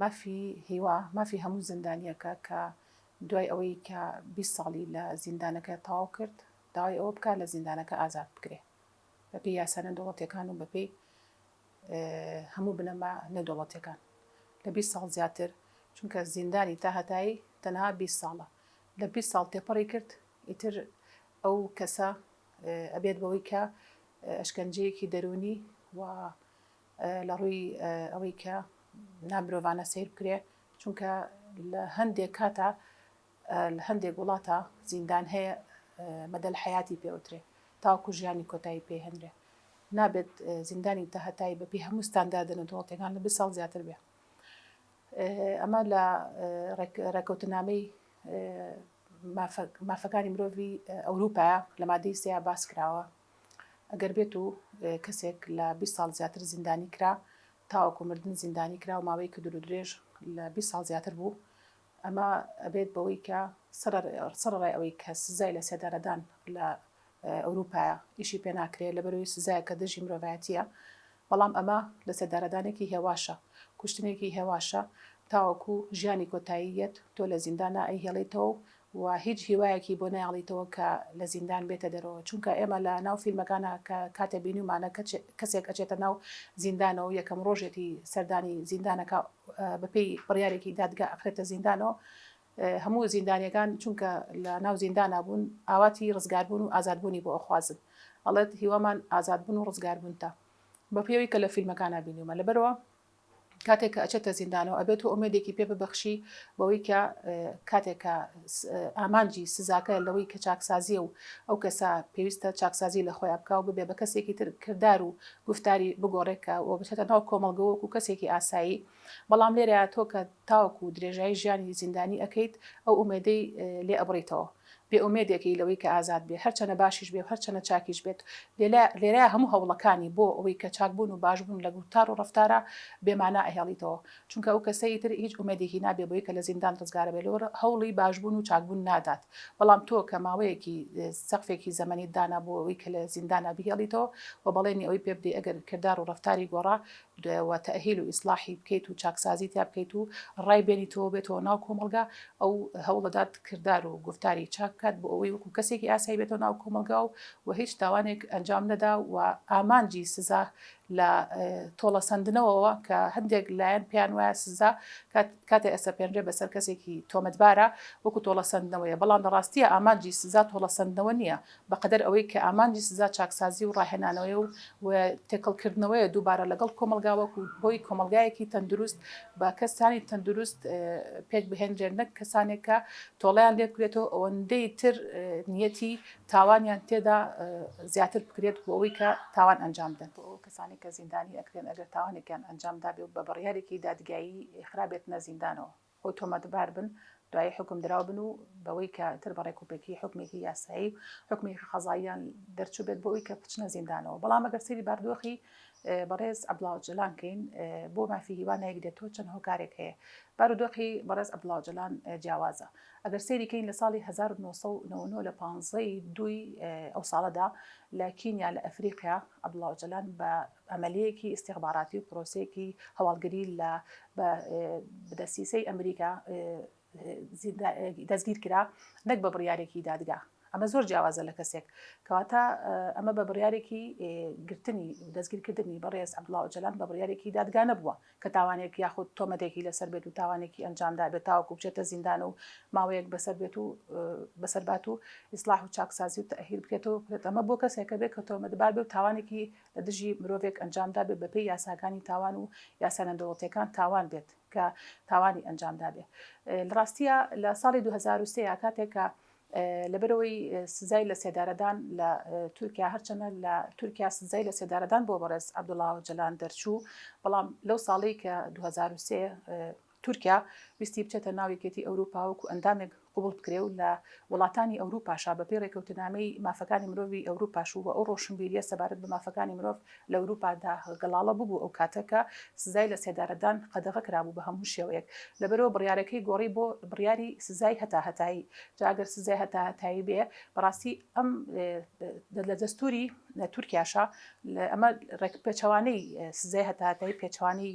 مافی هەموو زیندانیەکە کە دوای ئەوەی کە 20 ساڵی لە زیندانەکە تەواو کرد داوای ئەوە بکات لە زیندانەکە ئازاد بکرێ بەپێی یاسا نەدەوڵەتیەکان و بەپێی هەموو بنەما نەدەوڵەتیەکان لە 20 ساڵ زیاتر چونکە زیندانی تا هەتایی تەنها 20 ساڵە لە 20 ساڵ تێپەڕی کرد ئیتر ئەو کەسە ئەبێت بەوەی کە ئەشکەنجەیەکی دەرونی و لە ڕووی ئەوەی کە نامرۆڤانە سیر بکرێ چونکە لە هەندێک کاتە لە هەندێک وڵاتە زیندان هەیە مەدەل حیاتی پێوترێ تاوکو ژیانی کۆتایی پێ هەندرێ نابێت زیندانی تاهەتایی بەپی هەموو ستانداردە نەدەوڵەتیەکان لە 20 ساڵ زیاتر بێ ئەمە لە ڕێکەوتنامەی مافەکانی مرۆڤی ئەوروپایە لە مادەی سێیا باس کراوە ئەگەر بێت و کەسێک لە 20 ساڵ زیاتر زیندانی کرا تاوەکو مردن زیندانی کرا و ماوەی کە دوور درێژ لە 20 ساڵ زیاتر بوو ئەمە ئەبێت بەوەی کە سەرڕای ئەوەی کە سزای لە سێدارەدان لە ئەوروپایە ئیشی پێ ناکرێت لە بەرەوەی سزایە کە دژی مرۆڤایەتیە بەڵام ئەمە لە سێدارەدانێکی هێواشە کوشتنێکی هێواشە تاوەکو ژیانی کۆتاییەت تۆ لە زیندانە ئەی هێڵیتەوە و هیچ هیوایەکی بۆ نایڵیتەوە کە لە زیندان بێتە دەرەوە چونکە ئێمە لە ناو فیلمەکانە کە کاتە بینیمانە کەسێک ئەچێتە ناو زیندانەوە یەکەم ڕۆژێتی سەردانی زیندانەکە بەپێی بڕیارێکی دادگا ئەخرێتە زیندانەوە هەموو زیندانیەکان چونکە لە ناو زیندانە بوون ئاواتی ڕزگاربوون و ئازادبوونی بۆ ئەخوازن ئەڵێت هیوامان ئازادبوون و ڕزگاربوونتە بە پێوەی کە لە فیلمەکانە بینیمە لەبەرەوە کاتێک کە ئەچێتە زیندانەوە ئەبێت و ئومێدێکی پێ ببەخشی بەوەی کە کاتێکە ئامانجی سزاکە لەوەی کە چاکسازیە و ئەو کەسە پێویستە چاکسازی لە خۆی بکاو ببێ بە کەسێکی تر کردار و گفتاری بگۆڕێکە و بچێتە ناو کۆمەڵگەوەک و کەسێکی ئاسایی بەڵام لێرە تۆ کە تاوەکو و درێژایی ژیانی زیندانی ئەەکەیت ئەو ئومێدەی لێ ئەبڕیتەوە بێ ئومێدێکی لەوەی کە ئازاد بێ هەرچەنە باشیش بێ هەرچەنە چاکیش بێت لێرە هەموو هەوڵەکانی بۆ ئەوەی کە چاکبوون و باشبوون لە گوتار و ڕفتارە بێمانە ئەهێڵیتەوە چونکە ئەو کەسەی تر هیچ ئومێدێکی نابێ بۆی کە لە زیندان ڕزگارە بێت لەوە هەوڵی باشبوون و چاکبوون نادات بەڵام تۆ کە ماوەیەکی سەقفێکی زەمەنی دانا بۆ ئەوەی کە لە زیندانە بهێڵیتەوە و بەڵێنی ئەوەی پێ بدەی ئەگەر کردار و ڕفتاری گۆڕا و تەهیل و ئیسلاحی بکەیت و چاکسازی تا بکەیت و ڕای بێنیتەوە بێتەوە ناو کۆمەلگا ئەو هەوڵەدات کردار و گفتاری چاکات بۆ ئەوەی وەکو کەسێکی ئاسایی بێتەوە ناو کۆمەلگا و هیچ تاوانێک ئەنجام نەدا و ئامانجی سزا لە تۆڵە سندنەوەەوە کە هەندێک لایەن پیان وایە سزا کاتێ ئەسە پێنرێ بەسەر کەسێکی تۆمەتبارە وەکو تۆڵە سندنەوەیە بەڵام لەڕاستیە ئامانجی سزا تۆڵە سندنەوە نییە بەقەدەر ئەوەی کە ئامانجی سزا چاکسازی و ڕاهێنانەوەی و تێکەڵکردنەوەیە دووبارە لەگەڵ کۆمەلگاوەکو بۆی کۆمەلگایەکی تەندروست بە کەسانی تەندروست پێک بهێنرێن نەک کەسانێک کە تۆڵیان لێ بکرێتەوە ئەوەندەی تر نیەتی تاوانیان تێدا زیاتر بکرێت بۆ ئەوەی کە تاوان ئەنجام بدەن بۆ ئەو کەسانی کە زیندانی ئەکرێن ئەگەر تاوانێکیان ئەنجامدا بێ و بە بڕیارێکی دادگایی خرابێتنە زیندانەوە خۆی تۆمەتبار بن دوای حکم دراو بن و بەوەی کە تر بەڕێکوپێکی حکمێکی یاسایی حکمێکی خەزاییان دەرچوو بێت بۆ ئەوی کە بچنە زیندانەوە بەڵام ئەگەر سەیری باردۆخی بەڕێز عەبدوڵڵا ئۆجەلان کەین بۆ مافی هیوانەیەک دێتەوە چەند هۆکارێک هەیە بارودۆخی بەڕێز عەبدوڵڵا ئۆجەلان جیاوازە ئەگەر سەیری کەین لە ساڵی 1999 لە 15ی دووی ئەو ساڵەدا لە کینیا لە ئەفریقیا عەبدوڵڵا ئۆجەلان بە ئەمەلیەیەکی ئیستیخباراتی و پرۆسەیەکی هەواڵگری لە بەدەسیسەی ئەمریکا دەستگیر کرا نەک بە بڕیارێکی دادگا ئەمە زۆر جیاوازە لە کەسێک کەواتە ئەمە بە بڕیارێکی گرتنی دەستگیرکردنی بەڕێز عەبدوڵڵا ئۆجەلان بە بڕیارێکی دادگا نەبووە کە تاوانێک یاخود تۆمەتێکی لەسەر بێت و تاوانێکی ئەنجامدا بێت تاوەکو بچێتە زیندان و ماوەیەک بەسەر بێت و بەسەربات و ئیسلاح و چاکسازی و تەهیل بکرێتەوە ئەمە بۆ کەسێکە بێت کە تۆمەتبار بێت و تاوانێکی لە دژی مرۆڤێک ئەنجامدا بێت بەپێی یاساکانی تاوان و یاسا نەدەوڵەتیەکان تاوان بێت کە تاوانی ئەنجامدا بێت لە ڕاستیە لە ساڵی 2023 کاتێکە لەبەرەوەی سزای لە سێدارەدان لە تورکیا هەرچەنە لە تورکیا سزای لە سێدارەدان بۆ بەڕێز عەبدوڵڵا ئۆجەلان دەرچوو بەڵام لەو ساڵی کە 2023 تورکیا ویستی بچێتە ناو یەکێتی ئەوروپا وەکو ئەندامێک قوبڵ بکرێ و لە وڵاتانی ئەوروپاشا بەپێ ڕێکەوتنامەی مافەکانی مرۆڤی ئەوروپاش و بە ئەو ڕۆشنبیریە سەبارەت بە مافەکانی مرۆڤ لە ئەوروپادا گەڵاڵە ببوو ئەو کاتەکە سزای لە سێدارەدان قەدەغە کرابوو بە هەموو شێوەیەک لەبەرەوە بڕیارەکەی گۆڕی بۆ بڕیاری سزای هەتاهەتایی جاگەر سزای هەتاهەتایی بێ بەڕاستی ئەم لە دەستوری تورکیاشا ئەمە پێچەوانەی سزای هەتاهەتایی پێچەوانەی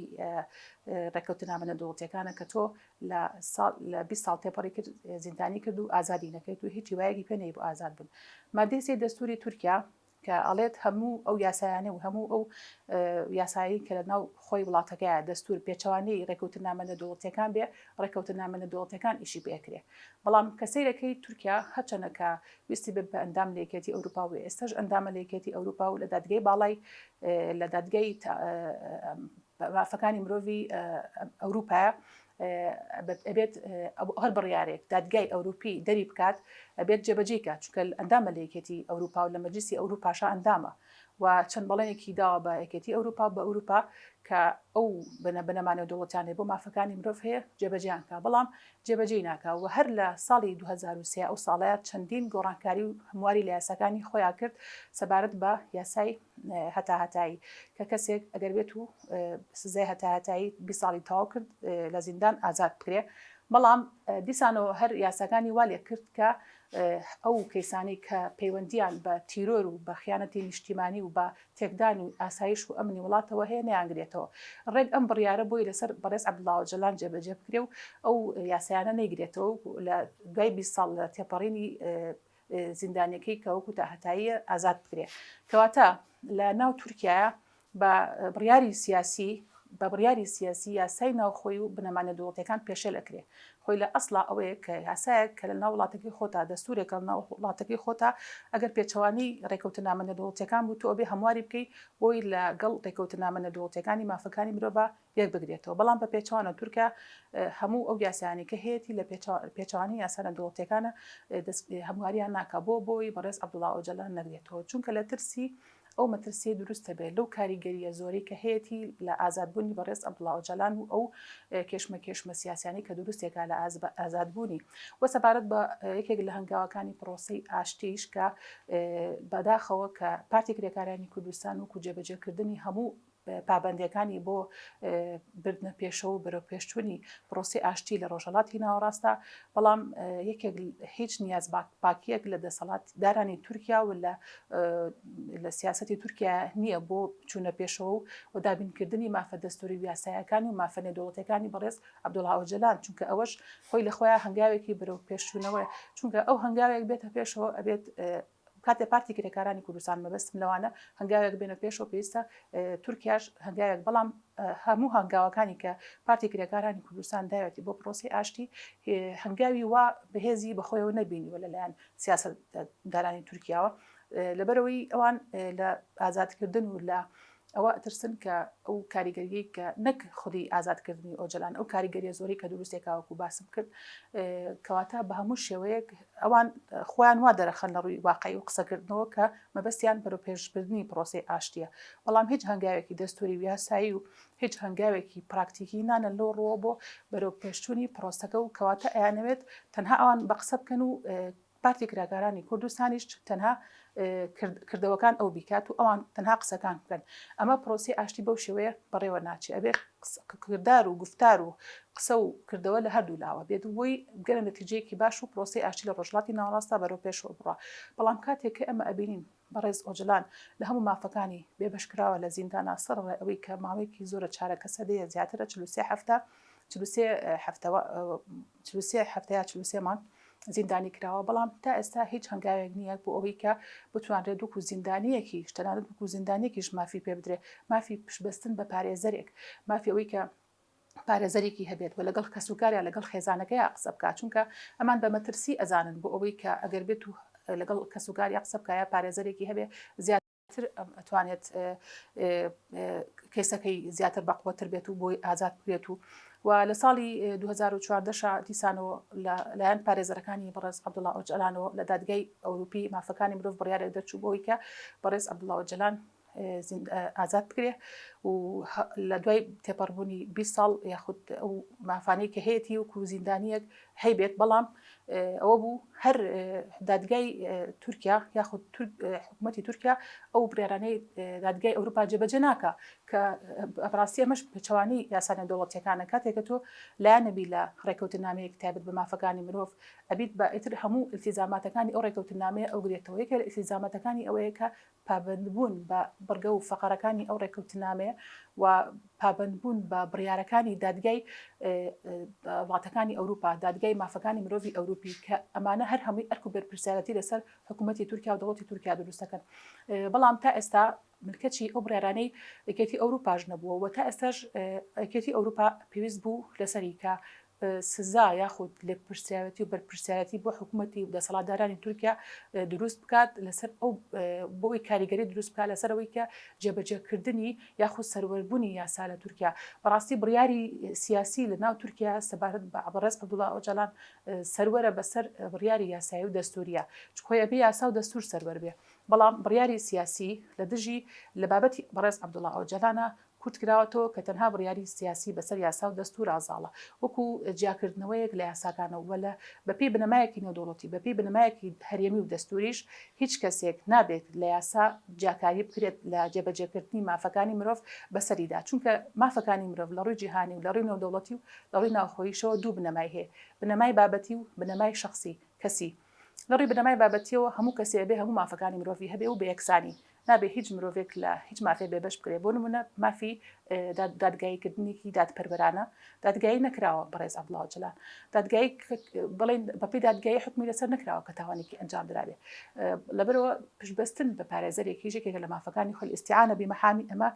ڕێکەوتنامە نەدوڵەتیەکانە کە تۆ لە 20 ساڵ تێپەڕی کرد زیندانی کرد و ئازادی نەکەیت و هیچی وایەکی پێ نەی بۆ ئازاد بوون مادەی سێ دەستوری تورکیا کە ئەڵێت هەموو ئەو یاسایانە و هەموو ئەو یاسایی کە لە ناو خۆی وڵاتەکەیە دەستور پێچەوانەی ڕێکەوتنامە نەدوڵەتیەکان بێ ڕێکەوتنامە نەدوڵەتیەکان ئیشی پێکرێ بەڵام کە سەیرەکەی تورکیا هەرچەندە ویستی بێت بە ئەندام لە یەکێتی ئەوروپا و ئێستاش ئەندامە لە یەکێتی ئەوروپا و لە دادگای باڵای لە دادگای مافەکانی مرۆڤی ئەوروپایە ئەبێت هەر بڕیارێک دادگای ئەوروپی دەری بکات ئەبێت جێبەجێکات چونکە ئەندامە لە یەکێتی ئەوروپا و لە مەجلیسی ئەوروپاشا ئەندامە و چەند بەڵێنێکی داوە بە یەکێتی ئەوروپا بە ئەوروپا کە ئەو بنەمانە دەوڵەتیانێ بۆ مافەکانی مرۆڤ هەیە جێبەجیانکە بەڵام جێبەجێ ناکە و هەر لە ساڵی 2023 ئەو ساڵەیە چەندین گۆڕانکاری و هەمواری لە یاساکانی خۆیان کرد سەبارەت بە یاسای هەتاهەتایی کە کەسێک ئەگەر بێت و سزای هەتاهەتایی 20 ساڵی تەواو کرد لە زیندان ئازاد بکرێ بەڵام دیسانەوە هەر یاساکانی وا لێ کرد کە ئەو کەیسانی کە پەیوەندیان بە تیرۆر و بە خیانەتی نیشتیمانی و بە تێکدان و ئاسایش و ئەمنی وڵاتەوە هەیە نەیانگرێتەوە ڕێک ئەم بڕیارە بۆی لەسەر بەڕێز عەبدوڵڵا ئۆجەلان جێبەجێ بکرێ و ئەو یاسایانە نەیگرێتەوە لە دوای 20 ساڵ لە تێپەڕینی زیندانیەکەی کە وەکو تاهەتاییە ئازاد بکرێ کەواتە لە ناو تورکیایە بە بڕیاری سیاسی یاسای ناوخۆی و بنەمانە دەوڵەتیەکان پێشێل ئەکرێ خۆی لە ئەسڵا ئەوەیە کە یاسایەک کە لە ناو وڵاتەکەی خۆتا دەستورێکە لە ناو وڵاتەکەی خۆتا ئەگەر پێچەوانی ڕێکەوتنامە نەدوڵەتیەکان بوو تۆ ئەبێ هەمواری بکەی بۆی لەگەڵ ڕێکەوتنامە نەدوڵەتیەکانی مافەکانی مرۆڤ یەک بگرێتەوە بەڵام بە پێچەوانە تورکیا هەموو ئەو یاسایانی کە هەیەی لە پێچەوانی یاسا نەدوڵەتیەکانە هەمواریان ناکە بۆی بەڕێز عەبدوڵڵا ئۆجەلان نەگرێتەوە چونکە لە ترسی ئەو مەترسی دروستە بێت لەو کاریگەریە زۆرەی کە هەیەی لە ئازادبوونی بەڕێز عەبدوڵڵا ئۆجەلان و ئەو کێشمە سیاسیانی کە دروستێکە لە ئازادبوونی وە سەبارەت بە یەکێک لە هەنگاوەکانی پرۆسەی ئاشتیش کە بەداخەوە کە پارتی کرێکارانی کوردستان و جێبەجێکردنی هەموو پابندیەکانی بۆ بردنە پێشەوە و بەرەو پێشچوونی پرۆسی ئاشتی لە ڕۆژهەڵاتی ناوەڕاستە بەڵام یەکێک هیچ نیاز باکیەک لە دەسەڵات دارانی تورکیا و لە سیاسەتی تورکیا نییە بۆ چوونە پێشەوە و دابینکردنی مافە دەستوری یاسایەکانی و مافە نێودەوڵەتیەکانی بەڕێز عەبدوڵڵا ئۆجەلان چونکە ئەوەش خۆی لە خۆیان هەنگاوێکی بەرەو پێشچوونەوەی چونکە ئەو هەنگاوێک بێتە پێشەوە ئەبێت کاتێ پارتی کرێکارانی کوردستان مەبەستم لەوانە هەنگاوێک بێنە پێشەوە پێویستە تورکیاش هەنگاوێک بەڵام هەموو هەنگاوەکانی کە پارتی کرێکارانی کوردستان داوێتی بۆ پرۆسی ئاشتی هەنگاوی وا بەهێزی بەخۆیەوە نەبینیوە لەلایەن سیاسەتدارانی تورکیاوە لەبەرەوەی ئەوان لە ئازادکردن و لە ئەوە ئەترسن کە ئەو کاریگەریەی کە نەک خودی ئازادکردنی ئۆجەلان ئەو کاریگەریە زۆری کە دروستێکاوەکو باسم کرد کەواتە بە هەموو شێوەیەک ئەوان خۆیان وا دەرەخەن لە ڕووی واقعی و قسەکردنەوە کە مەبەستیان بەرەو پێشبردننی پرۆسی ئاشتیە بەڵام هیچ هەنگاوێکی دەستوری یاسایی و هیچ هەنگاوێکی پراکتیکی نانە لەو ڕۆوە بۆ بەرەو پێشچوونی پرۆسەکە و کەواتە ئەیانەوێت تەنها ئەوان بە قسە بکەن و پارتی کرێکارانی کوردستانیش تەنها کردەوەکان ئەو بیکات و ئەوان تەنها قسەکان بکەن ئەمە پرۆسی ئاشتی بەو شێوەیە بەڕێوە ناچێ ئەبێ کردار و گفتار و قسە و کردەوە لە هەردوو لاوە بێت بۆی گەرە نەتیجەیەکی باش و پرۆسی ئاشتی لە ڕۆژهەڵاتی ناوەڕاستە بەرەو پێشەوە بڕە بەڵام کاتێک کە ئەمە ئەبینین بەڕێز ئۆجەلان لە هەموو مافەکانی بێبەشکراوە لە زیندانە سەر ئەوەی کە ماوەیەکی زۆرە چارەکە سەدەیە زیاترە 43 هەفتەیە مانگ زیندانی کراوە بەڵام تا ئێستا هیچ هەنگاوێک نییە بۆ ئەوەی کە بتوانرێت دووکو زیندانیەکی تەنانەت وەکو زیندانێکیش مافی پێ بدرێ مافی پشبەستن بە پارێزەرێک مافی ئەوەی کە پارێزەرێکی هەبێت و لەگەڵ کەسوکاریان لەگەڵ خێزانەکەی قسە بکات چونکە ئەمان بە مەترسی ئەزانن بۆ ئەوەی کە ئەگەر بێت و لەگەڵ کەسوکاری قسە بکایە پارێزەرێکی هەبێ زیاتر ئەتوانێت کێسەکەی زیاتر بەقوەتر بێت و بۆی ئازاد بێت و لە ساڵی 2014 دیسانەوە لایەن پارێزەرەکانی بەڕێز عەبدوڵڵا ئۆجەلانەوە لە دادگای ئەوروپی مافەکانی مرۆڤ بڕیارێک دەرچوو بۆی کە بەڕێز عەبدوڵڵا ئۆجەلان ئازاد بکرێ و لە دوای تێپەڕبوونی 20 ساڵ یاخود ئەو مافانەی کە هەیەی وەکو زیندانیەک هەیبێت بەڵام ئەوە بوو هەر دادگای تورکیا یاخود حکوومەتی تورکیا ئەو بڕیارانەی دادگای ئەوروپا جێبەجێ ناکە کە بەڕاستی ئەمەش پێچەوانی یاسانە دەوڵەتیەکانە کاتێکە تۆ لایەنەبی لە ڕێکەوتنامەیەک تایبەت بە مافەکانی مرۆڤ ئەبیت بە ئیتر هەموو ئیلتیزاماتەکانی ئەو ڕێکەوتنامەیە ئەو گرێتەوە یەکێ لە ئیلتیزاماتەکانی ئەوەیە کە پابندبوون بە بڕگە و فەقەرەکانی ئەو ڕێکەوتنامەیە و پابندبوون بە بڕیارەکانی دادگای وڵاتەکانی ئەوروپا دادگای مافەکانی مرۆڤی ئەوروپی کە ئەمانە هەر هەمووی ئەرک و بەرپرسیارەتی لەسەر حکوومەتی تورکیا و دەوڵەتی تورکیا دروستەکەن بەڵام تا ئێستا ملکەتی ئەو بڕیارانەی یەکێتی ئەوروپاش نەبووە و تا ئێستاش یەکێتی ئەوروپا پێویست بوو لەسەری کە سزا یاخود لێ پرسیارەتی و بەرپرسیارەتی بۆ حکوومەتی و دەسەڵاتدارانی تورکیا دروست بکات لەسەر ئەو بۆی کاریگەری دروست بکات لەسەرەوەی کە جێبەجێکردنی یاخود سەروەربوونی یاسا لە تورکیا بەڕاستی بڕیاری سیاسی لە ناو تورکیا سەبارەت بە عەبدولڕەزیق عەبدوڵڵا ئۆجەلان سەروەرە بەسەر بڕیاری یاسایی و دەستوریە چکۆیە بێ یاسا و دەستور سەروەر بێ بەڵام بڕیاری سیاسی لە دژی لە بابەتی ڕێز عەبدوڵڵا ئۆجەلانە کورت کراوەتەوە کە تەنها بڕیاری سیاسی بەسەر یاسا و دەستور ئازاڵە وەکو جیاکردنەوەیەک لە یاساکانەوە لە بەپێی بنەمایەکی نێودەوڵەتی بەپێی بنەمایەکی هەرێمی و دەستوریش هیچ کەسێک نابێت لە یاسا جیاکاری بکرێت لە جێبەجێکردنی مافەکانی مرۆڤ بەسەریدا چونکە مافەکانی مرۆڤ لە ڕووی جیهانی و لە ڕووی نێودەوڵەتی و لە ڕووی ناوخۆییشەوە دوو بنەمای هەیە بنەمای بابەتی و بنەمای شخصی کەسی لە ڕووی بنەمای بابەتیەوە هەموو کەسێ بێ هەموو مافەکانی مرۆڤی هەبێ و بە یەکسانی نابێ هیچ مرۆڤێک لە هیچ مافێ بێبەش بکرێت بۆ نمونە مافی دادگاییکردنێکی دادپەروەرانە دادگایی نەکراوە بەڕێز عەبدوڵڵا ئۆجەلان دادگایی بڵێن بەپێی دادگایی حکمی لەسەر نەکراوە کە تاوانێکی ئەنجام درابێ لەبەرەوە پشتبەستن بە پارێزەرێکی یەکێکە لە مافەکانی خۆی ئیستیعانە بمەحامی ئەمە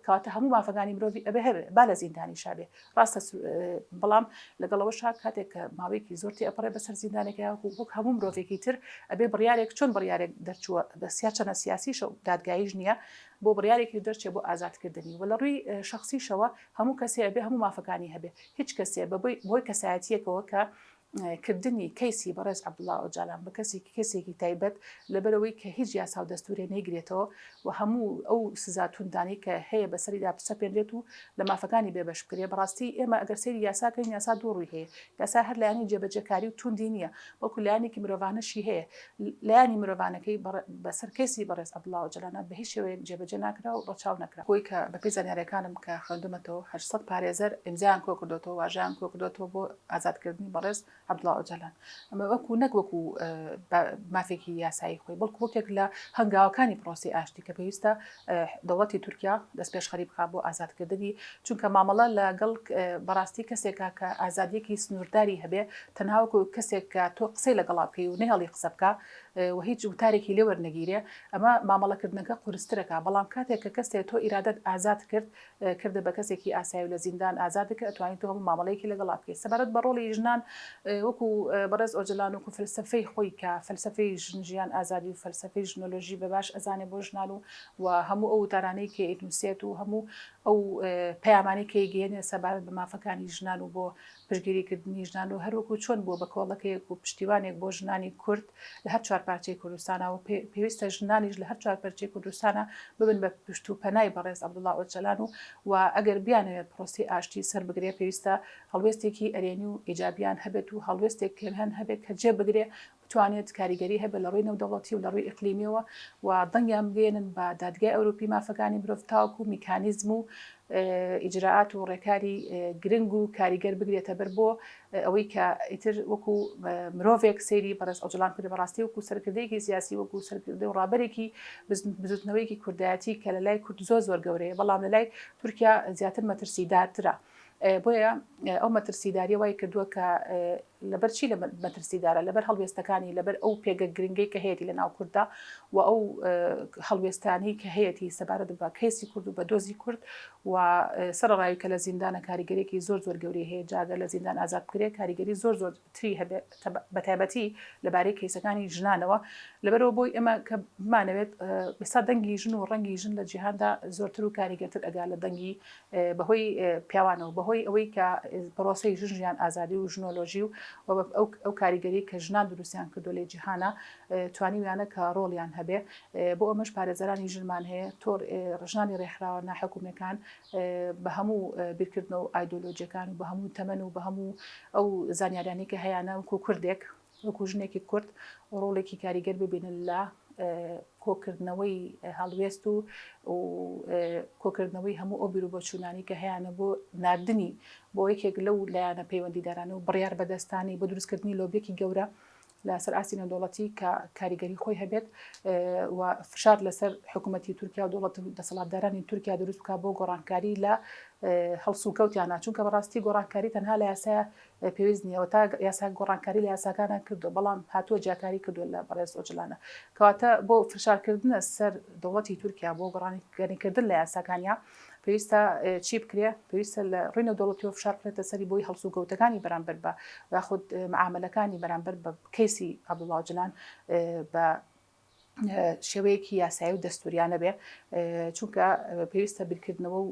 کەواتە هەموو مافەکانی مرۆڤی ئەبێ هەبێ با لە زیندانی شابێ ڕاستە بەڵام لەگەڵەوەشا کاتێک کە ماوەیەکی زۆر تێئەپەڕێ بەسەر زیندانێکە وەک هەموو مرۆڤێکی تر ئەبێ بڕیارێک چۆن بڕیارێک دەرچووە چەنە سیاسیشە و دادگاییش نییە بۆ بڕیارێکی دەرچێت بۆ ئازادکردنی و لە ڕووی شخصیشەوە هەموو کەسێ بێ هەموو مافەکانی هەبێ هیچ کەسێ بۆی کەسایەتیەکەوە کە کردنی کەیسی بەڕێز عەبدوڵڵا ئۆجەلان بە کەسێکی تایبەت لەبەرەوەی کە هیچ یاسا و دەستورێ نەیگرێتەوە و هەموو ئەو سزا توندانی کە هەیە بەسەریدا پسەپێنرێت و لە مافەکانی بێبەش بکرێ بەڕاستی ئێمە ئەگەر سەیری یاساکەین یاسا دوو ڕووی هەیە یاسا هەر لایانی جێبەجێکاری و توندی نییە وەکو لایەنێکی مرۆڤانەشی هەیە لایانی مرۆڤانەکەی بەسەر کەسی بەڕێز عەبدوڵڵا ئۆجەلانە بە هیچ شێوەیەک جێبەجێ ناکرا و ڕەچاو نەکرا بۆی کە بەپێی زانیاریەکانم کە خوێندومەتەوە 800 پارێزەر ئیمزایان کۆ کردوتەوە واژەیان کۆ کردوتەوە بۆ ئازادکردنی بەڕێز عەبدوڵڵا ئۆجەلان ئەمە وەکو نەک وەکو مافێکی یاسایی خۆی بەڵکو وەکێک لە هەنگاوەکانی پرۆسی ئاشتی کە پێویستە دەوڵەتی تورکیا دەست پێش خەری بخات بۆ ئازادکردنی چونکە مامەڵە لەگەڵ بەڕاستی کەسێکە کە ئازادیەکی سنوورداری هەبێ تەنها وەکو کەسێک کە تۆ قسەی لەگەڵا بکەی و نەهێڵی قسە بکە و هیچ وتارێکی لێ وەرنەگیرێ ئەمە مامەڵەکردنەکە قورسترەکە بەڵام کاتێک کە کەسێک تۆ ئیرادەت ئازاد کردە بە کەسێکی ئاسایی و لە زیندان ئازادەکە ئەتوانیت تۆ هەموو مامەڵەیەکی لەگەڵا بکەیت سەبارەت بە ڕۆڵی ژنان وەکو بەڕێز ئۆجەلان وەکو فەلسەفەی خۆی کە فەلسەفەی ژیان ئازادی و فەلسەفەی ژنۆلۆژی بەباش ئەزانێ بۆ ژنان و هەموو ئەو وتارانەی کە ئێنووسێت و هەموو ئەو پەیامانی کە گەێنێ سەبارەت بە مافەکانی ژنان و بۆ پشتگیریکردنی ژنان و هەروەکو چۆن بۆ بە کۆڵەکەیەک و پشتیوانێک بۆ ژنانی کورد لە هەر چوار پارچەی کوردستانە و پێویستە ژنانیش لە هەر چوار پارچەی کوردستانە ببن بە پشت و پەنای بەڕێز عەبدوڵڵا ئۆجەلان و ئەگەر بیانەوێت پرۆسی ئاشتی سەر بگرێ پێویستە هەڵوێستێکی ئەرێنی و ئیجابیان هەبێت و هەڵوێستێک کێنهەن هەبێت کە جێ بگرێ بتوانێت کاریگەری هەبێ لە ڕووی نێودەوڵەتی و لە ڕووی ئیقلیمیەوە و دەنگیان بگەێنن بە دادگای ئەوروپی مافەکانی مرۆڤ تاوەکو میکانیزم و ئیجراعات و ڕێکاری گرنگ و کاریگەر بگرێتە بەر بۆ ئەوەی کە ئیتر وەکو مرۆڤێک سەیری بەڕێز ئۆجەلان کرد بەڕاستی وەکو سەرکردەیەکی سیاسی وەکو سەرکردەی و ڕابەرێکی بزوتنەوەیکی کوردایەتی کە لە لای کورد زۆر گەورەیە بەڵام لە لای تورکیا زیاتر مەترسیدارترە بۆیە ئەو مەترسیداریە وای کردووە کە لەبەر چی لە مەترسیدارە لەبەر هەڵوێستەکانی لەبەر ئەو پێگە گرنگەی کە هەیەی لە ناو کووردا و ئەو هەڵوێستانی کە هەیەی سەبارەت بە کەیسی کورد و بە دۆزی کورد و سەرڕاوی کە لە زیندانە کاریگەرێکی زۆر گەورەی هەیە جاگە لە زیندان ئازاد بکرێت کاریگەری زۆر تری هەبێت بە تایبەتی لەبارەی کەیسەکانی ژنانەوە لەبەرەوە بۆی ئێمە کە بمانەوێت ئێستا دەنگی ژن و ڕەنگی ژن لە جیهاندا زۆرتر و کاریگەرتر ئەگا لە دەنگی بەهۆی پیاوانەوە بەهۆی بەهۆی ئەوەی کە پرۆسەی ژنیان ئازادی و ژنۆلۆژی و ئەو کاریگەری کە ژنان دروستیان کردو لێ جیهانە توانیویانە کە ڕۆڵیان هەبێ بۆ ئەمەش پارێزەرانی ژنمان هەیە تۆر ڕژنانی ڕێکخراوە ناحکوومیەکان بە هەموو بیرکردنەوە و ئایدۆلۆجیەکان و بە هەموو تەمەن و بە هەموو ئەو زانیاریانی کە هەیەە وەکو کوردێک وەکو ژنێکی کورد ڕۆڵێکی کاریگەر ببینن لە کۆکردنەوەی هەڵوێست و کۆکردنەوەی هەموو ئەو بیر و بۆچوونانی کە هەیەە بۆ نردنی بۆ یەکێک لەو لایەنە پەیوەندیدارانە و بڕیار بەدەستانی بۆ دروستکردنی لۆبیەکی گەورە لەسەر ئاستی نێودەوڵەتی کە کاریگەری خۆی هەبێت و فشار لەسەر حکوومەتی تورکیا و دەوڵەت دەسەڵاتدارانی تورکیا دروست بکە بۆ گۆڕانکاری لە هەڵسوکەوتیانە چونکە بەڕاستی گۆڕانکاری تەنها لە یاسایە پێویست نییەوە تا یاسا گۆڕانکاری لە یاساکانە کردو بەڵام هاتووە جاکاری کردو لە بەڕێز ئۆجلانە کەواتە بۆ فشارکردنە سەر دەوڵەتی تورکیا بۆ گۆڕانکاریکردن لە یاساکانیا پێویستە چی بکرێ پێویستە لە ڕووی نێودەوڵەتیەوە فشار بکرێتە سەری بۆی هەڵسوکەوتەکانی بەرامبەر بە یاخود معاملەکانی بەرامبەر بە کەیسی عەبدوڵڵا ئۆجلان بە شێوەیەکی یاسایی و دەستوریانە بێ چونکە پێویستە بیرکردنەوە و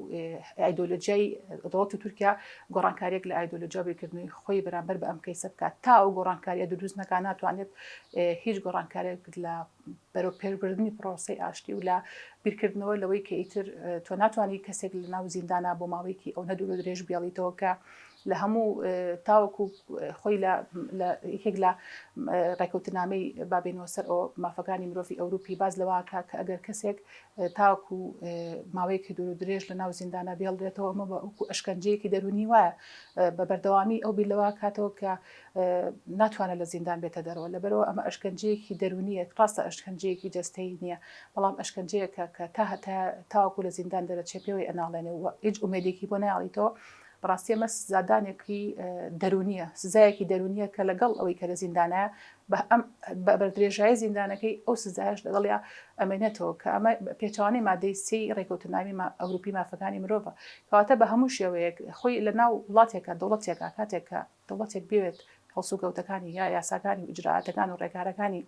ئایدۆلۆجیای دەوڵەتی تورکیا گۆڕانکاریەک لە ئایدۆلۆجیا بیرکردنەوەی خۆی بەرامبەر بە ئەم کەیسە بکات تا ئەو گۆڕانکاریە دروست نەکا ناتوانێت هیچ گۆڕانکارێک لە بەرەوپێبردننی پرۆسەی ئاشتی و لە بیرکردنەوە لەوەی کە ئیتر تۆ ناتوانانی کەسێک لە ناو زیندانە بۆ ماوەیەکی ئەو نەدوور و درێژ بێڵیتەوە کە لە هەموو تاوەکو خۆی یەکێک لە ڕێکەوتنامەی بابێنەوە سەر ئەو مافەکانی مرۆڤی ئەوروپی باز لەواکە کە ئەگەر کەسێک تاوەکو ماوەیەکی دوور و درێژ لە ناو زیندانە بێڵدرێتەوە ئەمە بە ئەوکو ئەشکەنجەیەکی دەرونی وایە بە بەردەوامی ئەو بیلەوە کاتەوە کە ناتوانێت لە زیندان بێتە دەرەوە لەبەرەوە ئەمە ئەشکەنجەیەکی دەرونیە ڕاستە ئەشکەنجەیەکی جەستەی نییە بەڵام ئەشکەنجەیەکە کە تاوەکو لە زیندان دەرەچێ پێوەی ئەناڵێنێ و هیچ ئومێدێکی بۆ نایڵیتەوە بەڕاستی ئەمە زادانێکی دەرونیە سزایەکی دەرونیە کە لەگەڵ ئەوەی کە لە زیندانە بە بەردرێژایی زیندانەکەی ئەو سزایش لەگەڵیا ئەمێنێتەوە کە ئەمە پێچوانەی مادەی سی ڕێکەوتنامی ئەوروپی مافەکانی مرۆڤە کەواتە بە هەموو شێوەیەک خۆی لە ناو وڵاتێکە دەوڵەتێکە کاتێکە دەوڵەتێک بێت هەڵسوکەوتەکانی یا یاساکانی و ئیجراعاتەکان و ڕێکارەکانی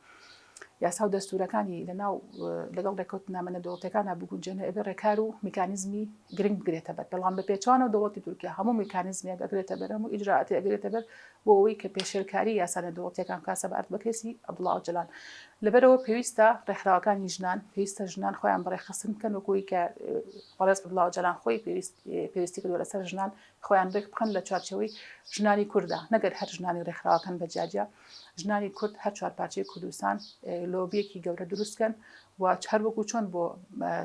یاسا و دەستورەکانی لەگەڵ ڕێکەوتنامە نێودەوڵەتیەکانە بگونجێنە ئەبێ ڕێکار و میکانیزمی گرنگ بگرێتە بەر بەڵام بە پێچوانە دەوڵەتی تورکیا هەموو میکانیزمیە ئەگرێتە بەر هەموو ئیجراعاتی ئەگرێتە بەر بۆ ئەوەی کە پێشێرکاری یاسا نێودەوڵەتیەکان کاسە بە ئەرد بە کەسی عەبدوڵڵا ئۆجلان لەبەرەوە پێویستە ڕێکخراوەکانی ژنان پێویستە ژنان خۆیان بەڕێخستن بکەن وەکوی کە بەڕێز عەبدوڵڵا ئۆجلان خۆی پێویستی کردووە لەسەر ژنان خۆیان ڕێک بخەن لە چوارچێوەی ژنانی کوردە نەگەر هەر ژنانی ڕێکخراوەکەن بەجاجە ژنانی کورد هەر چوارپارچەی کوردستان لۆبیەکی گەورە دروستکەن و هەر وەکو چۆن بۆ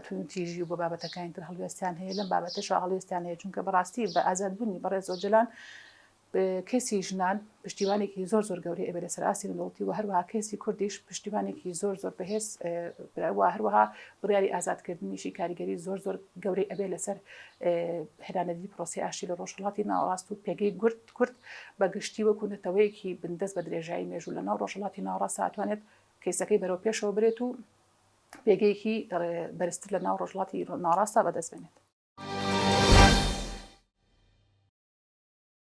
تونتیژی و بۆ بابەتەکانی تر هەڵوێستیان هەیە لەم بابەتەش هەڵوێستیان هەیە چونکە بەڕاستی بە ئازادبوونی بەڕێز ئۆجلان کەسی ژنان پشتیوانێکی زۆر گەورەی ئەبێ لەسەر ئاستی نێودەوڵەتی و هەروەها کەسی کوردیش پشتیوانێکی زۆر بەهێز هەروەها بڕیاری ئازادکردنیشی کاریگەری زۆر گەورەی ئەبێ لەسەر هێرانەری پرۆسی ئاشتی لە ڕۆژهەڵاتی ناوەڕاست و پێگەی کورد بە گشتی وەکو نەتەوەیەکی بندەست بە درێژایی مێژوو لە ناو ڕۆژهەڵاتی ناوەڕاست ئەتوانێت کەیسەکەی بەرەو پێشەوە برێت و پێگەیەکی بەرزتر لە ناو ڕۆژهەڵاتی ناوەڕاستە بەدەست بێنێت